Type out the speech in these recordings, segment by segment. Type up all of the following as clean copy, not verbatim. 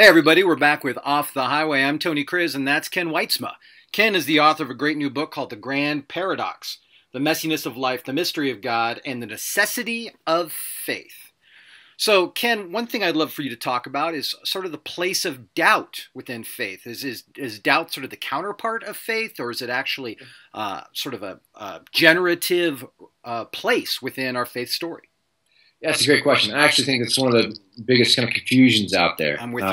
Hey everybody, we're back with Off the Highway. I'm Tony Kriz and that's Ken Wytsma. Ken is the author of a great new book called The Grand Paradox, The Messiness of Life, the Mystery of God, and the Necessity of Faith. So Ken, one thing I'd love for you to talk about is sort of the place of doubt within faith. Is doubt sort of the counterpart of faith, or is it actually sort of a generative place within our faith story? Yeah, that's a great question. I actually think it's one of the biggest kind of confusions out there. I'm with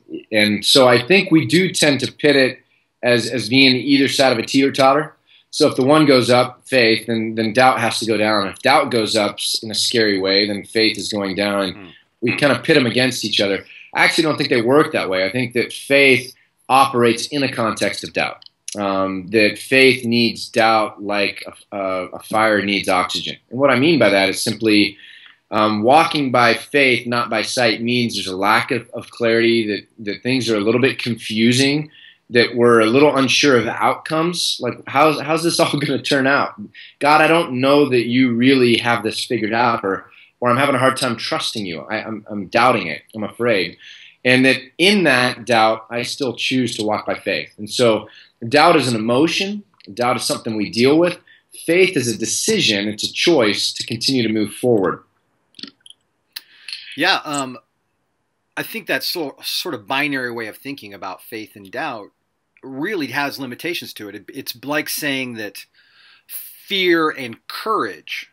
you. And so I think we do tend to pit it as being either side of a teeter-totter. So if the one goes up, faith, then doubt has to go down. If doubt goes up in a scary way, then faith is going down. And we kind of pit them against each other. I actually don't think they work that way. I think that faith operates in a context of doubt. That faith needs doubt like a fire needs oxygen. And what I mean by that is simply walking by faith, not by sight, means there's a lack of clarity, that things are a little bit confusing, that we're a little unsure of the outcomes. Like, how's this all going to turn out? God, I don't know that you really have this figured out, or I'm having a hard time trusting you. I'm doubting it. I'm afraid. And that in that doubt, I still choose to walk by faith. And so doubt is an emotion. Doubt is something we deal with. Faith is a decision. It's a choice to continue to move forward. Yeah, I think that sort of binary way of thinking about faith and doubt really has limitations to it. It's like saying that fear and courage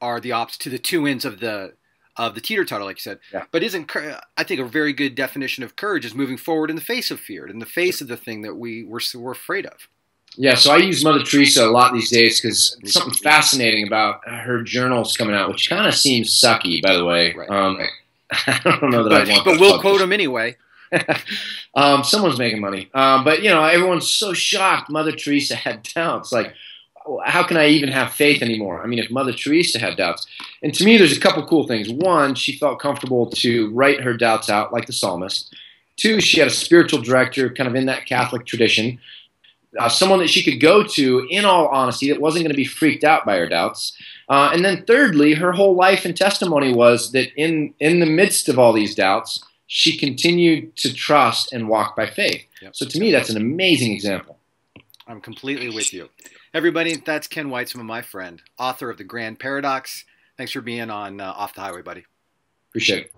are the opposite to the two ends of the teeter-totter, like you said. Yeah. But I think a very good definition of courage is moving forward in the face of fear, in the face of the thing that we're afraid of. Yeah, so I use Mother Teresa a lot these days because something fascinating about her journals coming out, which kind of seems sucky, by the way. Right. I don't know that I want. But we'll quote them anyway. Someone's making money. But you know, everyone's so shocked Mother Teresa had doubts. Like, how can I even have faith anymore? I mean, if Mother Teresa had doubts. And to me, there's a couple cool things. One, she felt comfortable to write her doubts out like the psalmist. Two, she had a spiritual director kind of in that Catholic tradition. Someone that she could go to, in all honesty, that wasn't going to be freaked out by her doubts. And then thirdly, her whole life and testimony was that in the midst of all these doubts, she continued to trust and walk by faith. Yep. So to me, that's an amazing example. I'm completely with you. Everybody, that's Ken Wytsma, my friend, author of The Grand Paradox. Thanks for being on Off the Highway, buddy. Appreciate it.